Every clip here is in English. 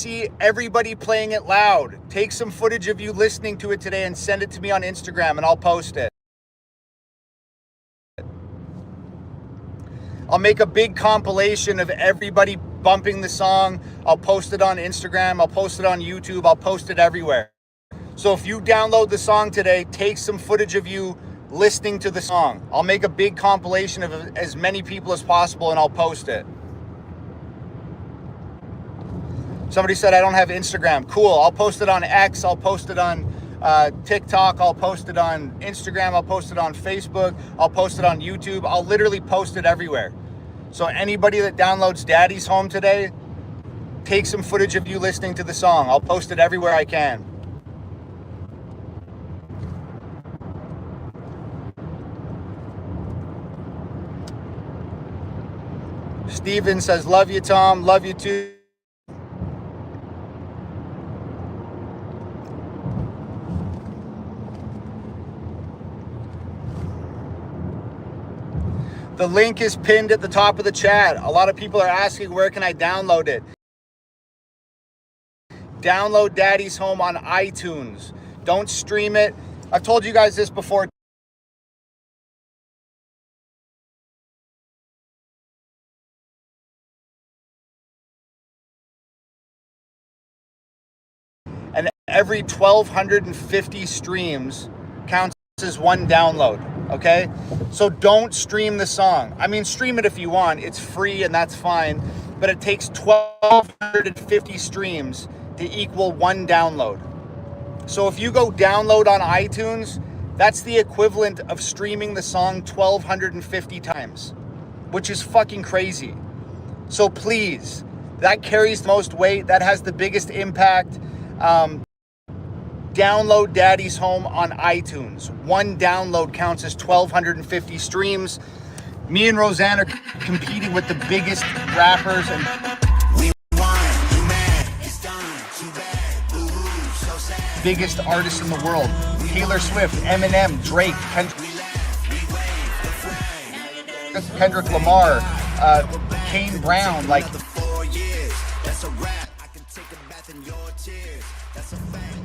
see everybody playing it loud. Take some footage of you listening to it today and send it to me on Instagram and I'll post it. I'll make a big compilation of everybody bumping the song. I'll post it on Instagram. I'll post it on YouTube. I'll post it everywhere. So if you download the song today, take some footage of you listening to the song. I'll make a big compilation of as many people as possible and I'll post it. Somebody said I don't have Instagram. Cool. I'll post it on X. I'll post it on TikTok. I'll post it on Instagram. I'll post it on Facebook. I'll post it on YouTube. I'll literally post it everywhere. So anybody that downloads Daddy's Home today, take some footage of you listening to the song. I'll post it everywhere I can. Steven says, love you, Tom. Love you too. The link is pinned at the top of the chat. A lot of people are asking, where can I download it? Download Daddy's Home on iTunes. Don't stream it. I've told you guys this before. And every 1,250 streams counts as one download, okay? So don't stream the song. I mean, stream it if you want. It's free and that's fine. But it takes 1,250 streams to equal one download. So if you go download on iTunes, that's the equivalent of streaming the song 1,250 times, which is fucking crazy. So please, that carries the most weight. That has the biggest impact. Download Daddy's Home on iTunes. One download counts as 1,250 streams. Me and Rosanne are competing with the biggest rappers and biggest artists in the world. Taylor Swift, Eminem, Drake, Kendrick Lamar, Kane Brown, like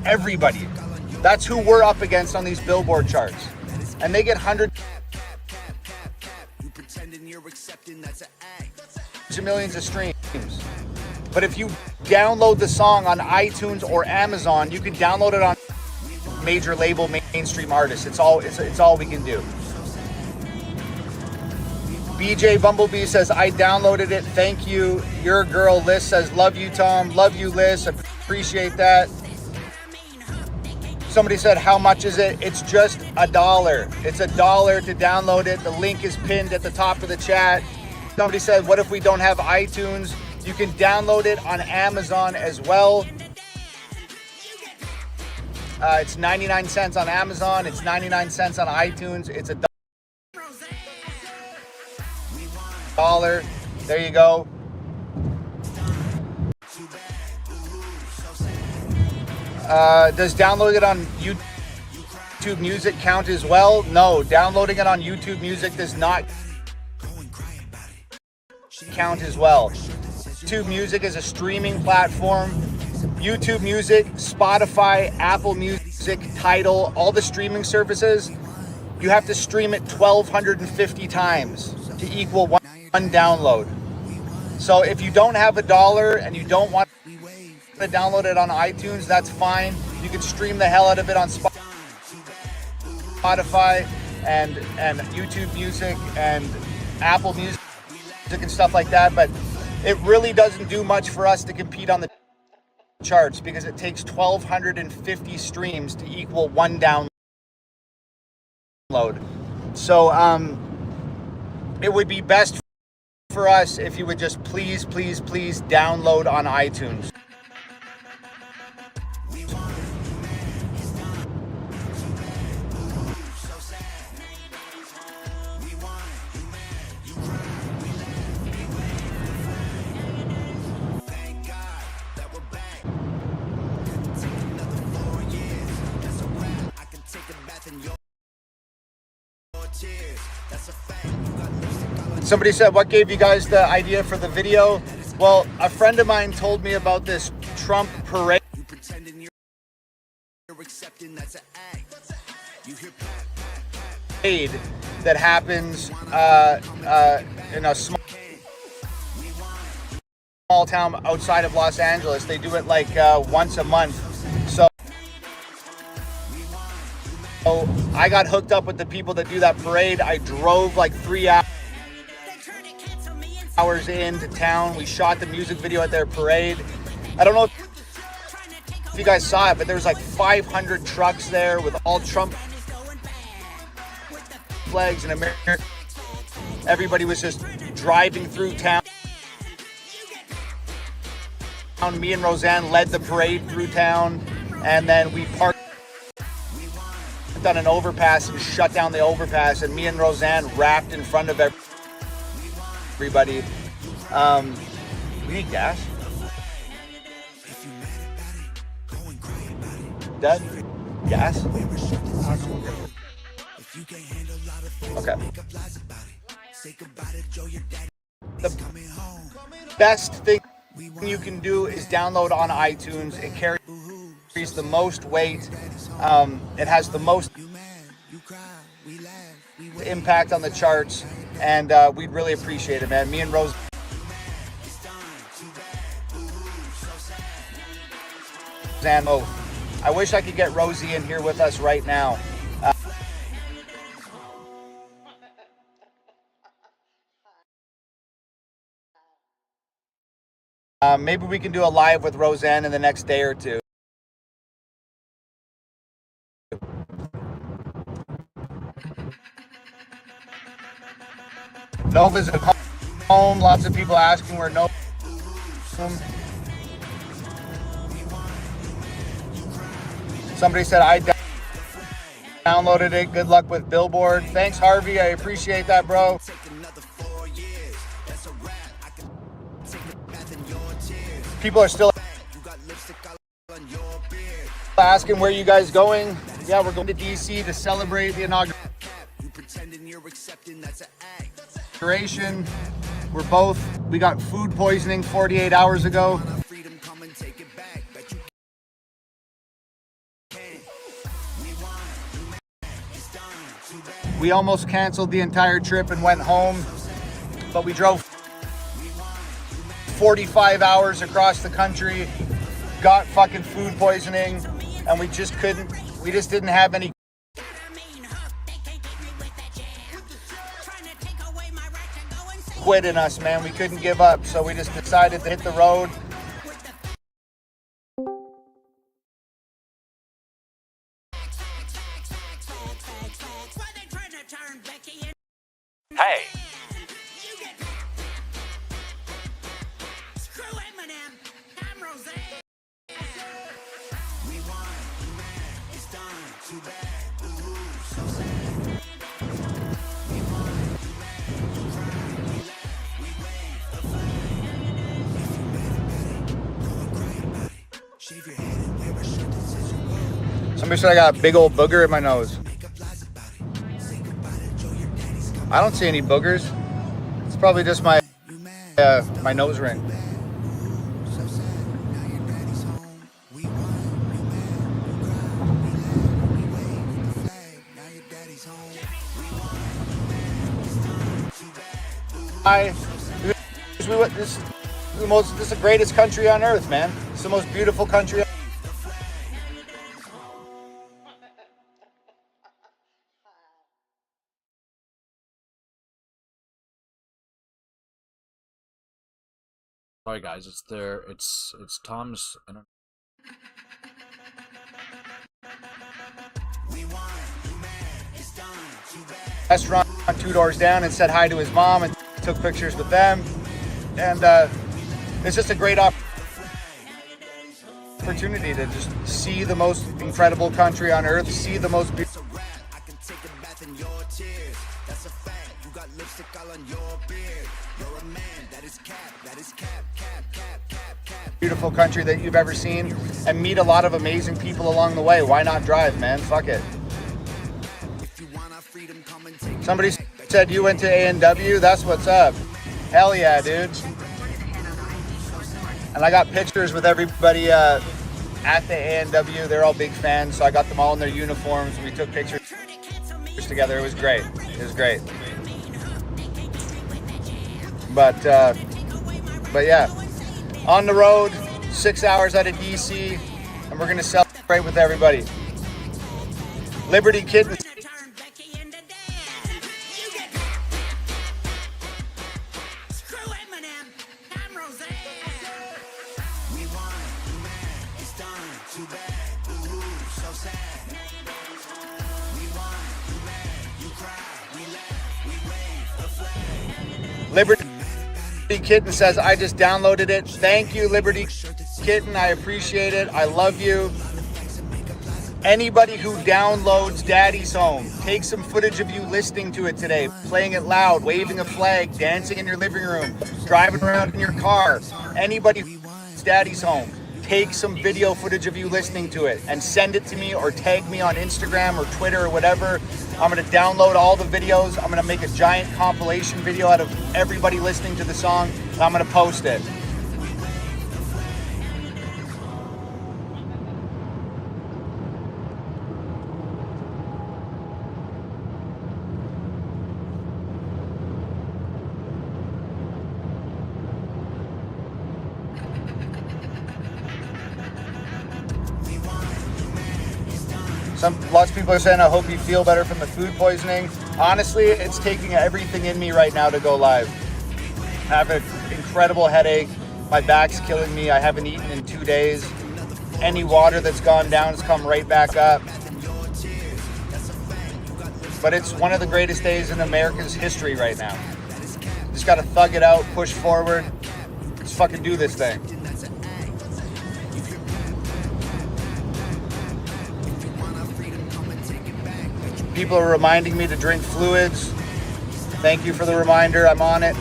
everybody. That's who we're up against on these Billboard charts. And they get hundreds of millions of streams. But if you download the song on iTunes or Amazon, you can download it on major label mainstream artists. It's all we can do. BJ Bumblebee says, I downloaded it. Thank you. Your girl Liz says, love you, Tom. Love you, Liz. Appreciate that. Somebody said, how much is it? It's just $1. It's $1 to download it. The link is pinned at the top of the chat. Somebody said, what if we don't have iTunes? You can download it on Amazon as well. It's 99 cents on Amazon. It's 99 cents on iTunes. It's $1. There you go. Does downloading it on YouTube Music count as well? No, downloading it on YouTube Music does not count as well. YouTube Music is a streaming platform. YouTube Music, Spotify, Apple Music, Tidal, all the streaming services, you have to stream it 1,250 times to equal one download. So if you don't have $1 and you don't want to download it on iTunes, that's fine. You can stream the hell out of it on Spotify and YouTube Music and Apple Music and stuff like that, but it really doesn't do much for us to compete on the charts because it takes 1,250 streams to equal one download. So it would be best for us if you would just please download on iTunes. Somebody said, what gave you guys the idea for the video? Well, a friend of mine told me about this Trump parade that happens in a small town outside of Los Angeles. They do it like once a month. So I got hooked up with the people that do that parade. I drove like 3 hours into town. We shot the music video at their parade. I don't know if you guys saw it, but there was like 500 trucks there with all Trump flags in America. Everybody was just driving through town. Me and Rosanne led the parade through town, and then we parked on an overpass and shut down the overpass, and me and Rosanne rapped in front of everybody. We need gas. Dad? Gas? Okay. The best thing you can do is download on iTunes. It carries the most weight. It has the most impact on the charts, and we'd really appreciate it, man. Me and Rose. I wish I could get Rosie in here with us right now. Maybe we can do a live with Rosanne in the next day or two. Nova's at home. Lots of people asking where Nova's home. Somebody said I downloaded it. Good luck with Billboard. Thanks, Harvey. I appreciate that, bro. People are still asking where you guys going. Yeah, we're going to DC to celebrate the inauguration. We got food poisoning 48 hours ago. We almost canceled the entire trip and went home, but we drove 45 hours across the country, got fucking food poisoning, and we just didn't have any quit in us, man. We couldn't give up, so we just decided to hit the road. Hey. Somebody said I got a big old booger in my nose. I don't see any boogers. It's probably just my my nose ring. This is the greatest country on earth, man. It's the most beautiful country. Sorry guys, it's Tom's. I don't... Restaurant 2 doors down, and said hi to his mom and took pictures with them. And it's just a great opportunity to just see the most incredible country on earth, see the most beautiful. Beautiful country that you've ever seen, and meet a lot of amazing people along the way. Why not drive, man? Fuck it. Somebody said you went to A&W. That's what's up. Hell yeah, dude. And I got pictures with everybody at the A&W. They're all big fans, so I got them all in their uniforms. We took pictures together. It was great. It was great. But yeah, on the road, 6 hours out of DC, and we're gonna celebrate with everybody. Liberty Kitten. Liberty Kitten says, I just downloaded it. Thank you, Liberty Kitten. I appreciate it. I love you. Anybody who downloads Daddy's Home, take some footage of you listening to it today, playing it loud, waving a flag, dancing in your living room, driving around in your car. Anybody who's Daddy's Home, take some video footage of you listening to it and send it to me or tag me on Instagram or Twitter or whatever. I'm going to download all the videos. I'm going to make a giant compilation video out of everybody listening to the song, and I'm going to post it. Lots of people are saying, I hope you feel better from the food poisoning. Honestly, it's taking everything in me right now to go live. I have an incredible headache. My back's killing me. I haven't eaten in 2 days. Any water that's gone down has come right back up. But it's one of the greatest days in America's history right now. Just got to thug it out, push forward. Let's fucking do this thing. People are reminding me to drink fluids. Thank you for the reminder. I'm on it.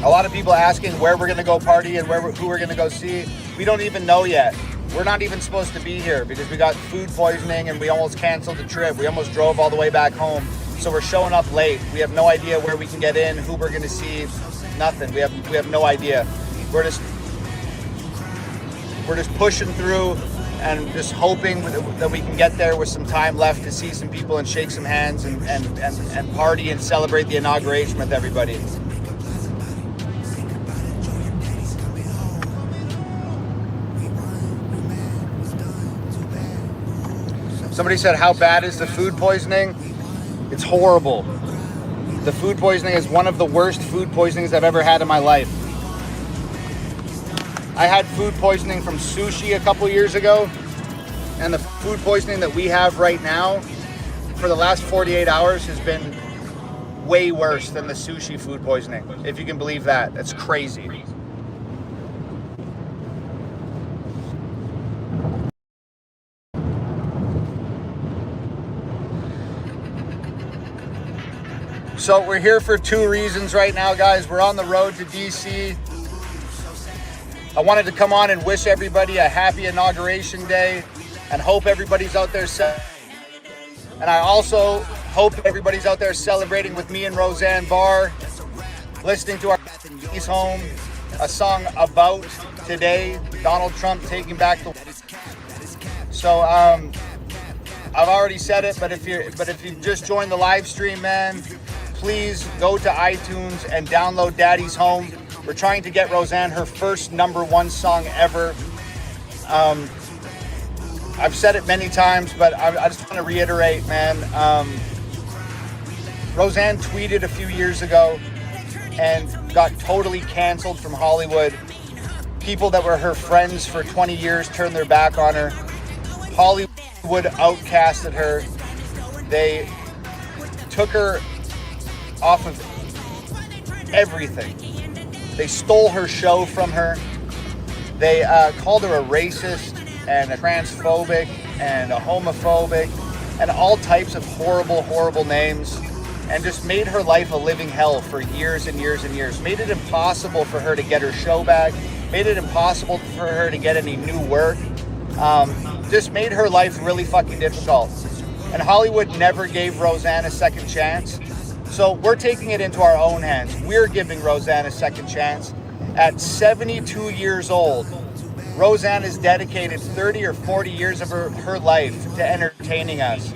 A lot of people asking where we're going to go party and who we're going to go see. We don't even know yet. We're not even supposed to be here because we got food poisoning and we almost canceled the trip. We almost drove all the way back home. So we're showing up late. We have no idea where we can get in, who we're going to see, nothing. We have no idea. We're just pushing through and just hoping that we can get there with some time left to see some people and shake some hands and party and celebrate the inauguration with everybody. Somebody said, how bad is the food poisoning? It's horrible. The food poisoning is one of the worst food poisonings I've ever had in my life. I had food poisoning from sushi a couple years ago, and the food poisoning that we have right now for the last 48 hours has been way worse than the sushi food poisoning, if you can believe that. That's crazy. So we're here for two reasons right now, guys. We're on the road to DC. I wanted to come on and wish everybody a happy inauguration day and hope everybody's out there. And I also hope everybody's out there celebrating with me and Rosanne Barr, listening to our Daddy's Home, a song about today, Donald Trump taking back the. So I've already said it, but if you just joined the live stream, man, please go to iTunes and download Daddy's Home. We're trying to get Rosanne her first #1 song ever. I've said it many times, but I just want to reiterate, man. Rosanne tweeted a few years ago and got totally canceled from Hollywood. People that were her friends for 20 years turned their back on her. Hollywood outcasted her. They took her off of everything. They stole her show from her. They called her a racist and a transphobic and a homophobic and all types of horrible, horrible names. and just made her life a living hell for years and years and years. Made it impossible for her to get her show back. Made it impossible for her to get any new work. Just made her life really fucking difficult. And Hollywood never gave Rosanne a second chance. So we're taking it into our own hands. We're giving Rosanne a second chance. At 72 years old, Rosanne has dedicated 30 or 40 years of her life to entertaining us.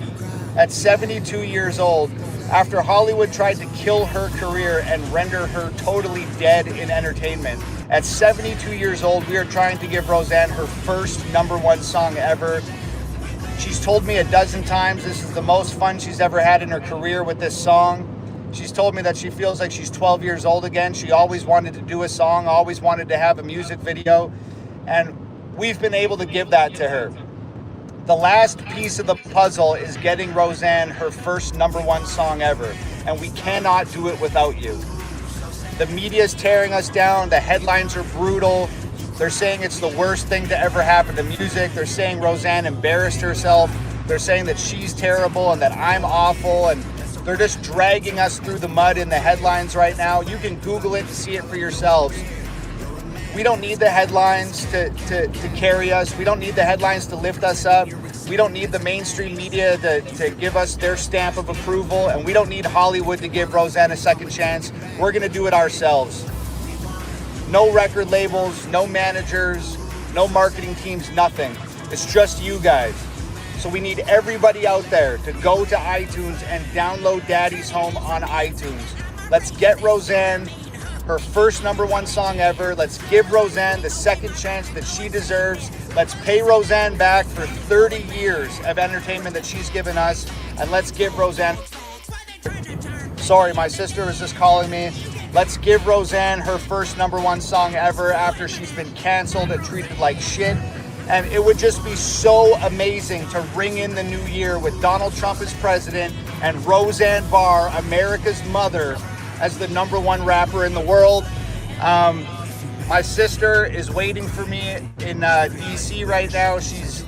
At 72 years old, after Hollywood tried to kill her career and render her totally dead in entertainment, at 72 years old, we are trying to give Rosanne her first #1 song ever. She's told me a dozen times this is the most fun she's ever had in her career with this song. She's told me that she feels like she's 12 years old again. She always wanted to do a song, always wanted to have a music video, and we've been able to give that to her. The last piece of the puzzle is getting Rosanne her first #1 song ever, and we cannot do it without you. The media is tearing us down. The headlines are brutal. They're saying it's the worst thing to ever happen to music. They're saying Rosanne embarrassed herself. They're saying that she's terrible and that I'm awful, and they're just dragging us through the mud in the headlines right now. You can Google it and see it for yourselves. We don't need the headlines to carry us. We don't need the headlines to lift us up. We don't need the mainstream media to give us their stamp of approval. And we don't need Hollywood to give Rosanne a second chance. We're going to do it ourselves. No record labels, no managers, no marketing teams, nothing. It's just you guys. So we need everybody out there to go to iTunes and download Daddy's Home on iTunes. Let's get Rosanne her first #1 song ever. Let's give Rosanne the second chance that she deserves. Let's pay Rosanne back for 30 years of entertainment that she's given us. And let's give Rosanne... Sorry, my sister was just calling me. Let's give Rosanne her first #1 song ever after she's been canceled and treated like shit. And it would just be so amazing to ring in the new year with Donald Trump as president and Rosanne Barr, America's mother, as the #1 rapper in the world. My sister is waiting for me in DC right now. She's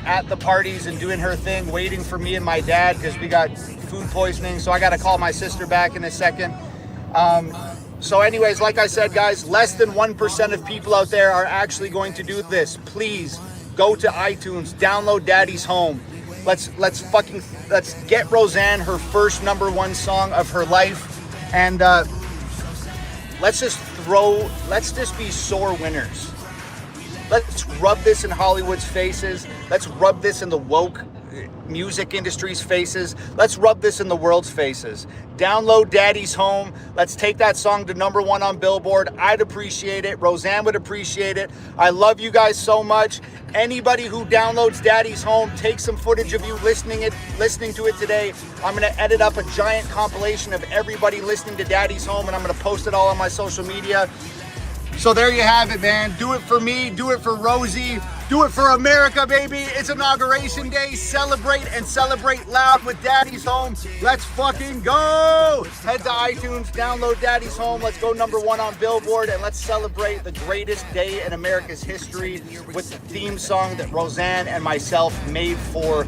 at the parties and doing her thing, waiting for me and my dad because we got food poisoning. So I got to call my sister back in a second. So anyways, like I said, guys, less than 1% of people out there are actually going to do this. Please go to iTunes, download Daddy's Home. Let's get Rosanne her first #1 song of her life. And let's just be sore winners. Let's rub this in Hollywood's faces. Let's rub this in the woke music industry's faces. Let's rub this in the world's faces. Download Daddy's Home. Let's take that song to #1 on Billboard. I'd appreciate it. Rosanne would appreciate it. I love you guys so much. Anybody who downloads Daddy's Home, take some footage of you listening to it today. I'm going to edit up a giant compilation of everybody listening to Daddy's Home, and I'm going to post it all on my social media. So there you have it, man. Do it for me. Do it for Rosie. Do it for America, baby. It's Inauguration Day. Celebrate and celebrate loud with Daddy's Home. Let's fucking go. Head to iTunes, download Daddy's Home. Let's go #1 on Billboard, and let's celebrate the greatest day in America's history with the theme song that Rosanne and myself made for...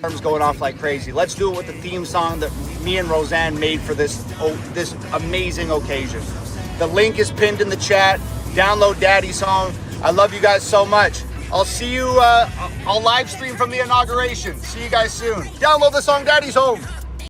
Arms going off like crazy. Let's do it with the theme song that me and Rosanne made for this amazing occasion. The link is pinned in the chat. Download Daddy's Home. I love you guys so much. I'll see you, I'll live stream from the inauguration. See you guys soon. Download the song Daddy's Home.